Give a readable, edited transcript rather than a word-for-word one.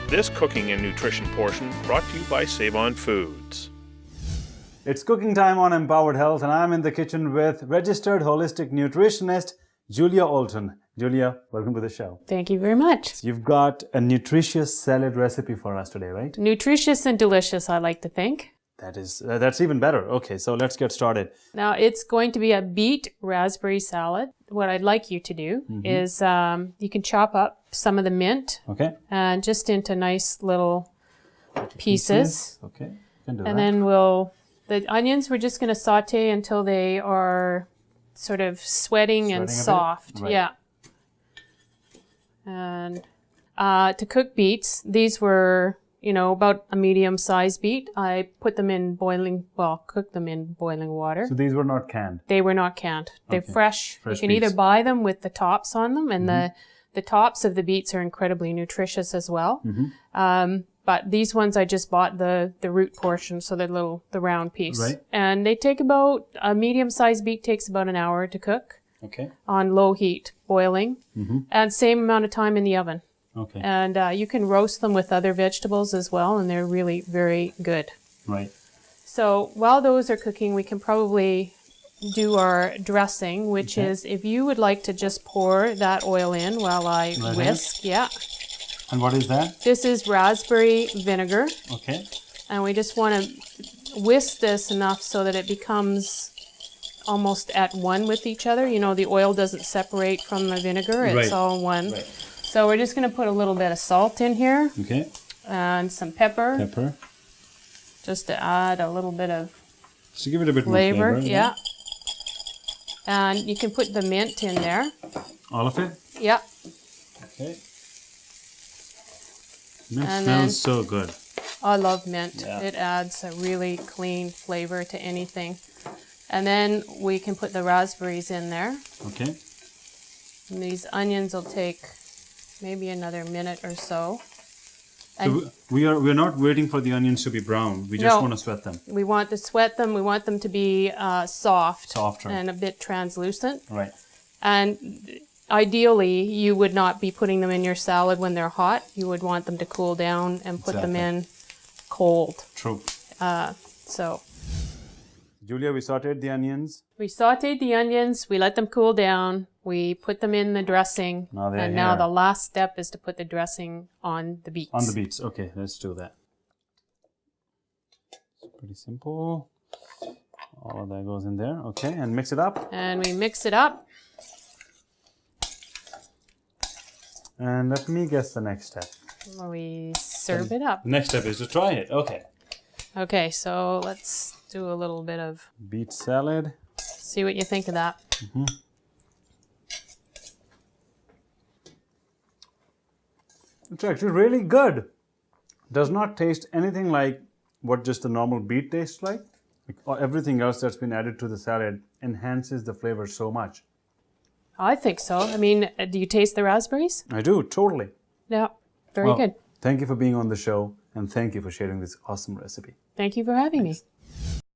This cooking and nutrition portion brought to you by Save On Foods. It's cooking time on Empowered Health, and I'm in the kitchen with registered holistic nutritionist Julia Oulton. Julia, welcome to the show. Thank you very much. You've got a nutritious salad recipe for us today, right? Nutritious and delicious, I like to think. That's even better. Okay, so let's get started. Now, it's going to be a beet raspberry salad. What I'd like you to do is you can chop up some of the mint and just into nice little pieces. Okay, you can do that. And then the onions, we're just going to saute until they are sort of sweating and soft. Right. Yeah. And to cook beets, these were, about a medium-sized beet. I put them in cooked them in boiling water. So these were not canned? They were not canned. They're fresh. You can beets. either buy them with the tops on them, and the tops of the beets are incredibly nutritious as well. But these ones I just bought the root portion, so they're the round piece. Right. And they take a medium-sized beet takes about an hour to cook. Okay. On low heat, boiling, and same amount of time in the oven. Okay. And you can roast them with other vegetables as well, and they're really very good. Right. So while those are cooking, we can probably do our dressing, which is if you would like to just pour that oil in while I whisk. Yeah. And what is that? This is raspberry vinegar. Okay. And we just want to whisk this enough so that it becomes almost at one with each other. The oil doesn't separate from the vinegar. It's all one. Right. So we're just going to put a little bit of salt in here. Okay. And some pepper. Pepper. Just to add a little bit of So give it a bit flavor. more flavor. Yeah. And you can put the mint in there. All of it? Yeah. Okay. Mint smells so good. I love mint. Yeah. It adds a really clean flavor to anything. And then we can put the raspberries in there. Okay. And these onions will take maybe another minute or so. So we're not waiting for the onions to be brown. We just want to sweat them. We want to sweat them. We want them to be Softer. and a bit translucent. Right. And ideally, you would not be putting them in your salad when they're hot. You would want them to cool down and put them in cold. True. So Julia, we sauteed the onions. we sauteed the onions. We let them cool down. We put them in the dressing. Now they're and now the last step is to put the dressing on the beets. On the beets. Okay, let's do that. It's pretty simple. All of that goes in there. Okay, and mix it up. And we mix it up. And let me guess the next step. We serve it up. The next step is to try it. Okay. Okay, so let's do a little bit of... Beet salad. See what you think of that. It's actually really good. Does not taste anything like what just the normal beet tastes like. Everything else that's been added to the salad enhances the flavor so much. I think so. I mean, do you taste the raspberries? I do, totally. Yeah, very good. Thank you for being on the show, and thank you for sharing this awesome recipe. Thank you for having me.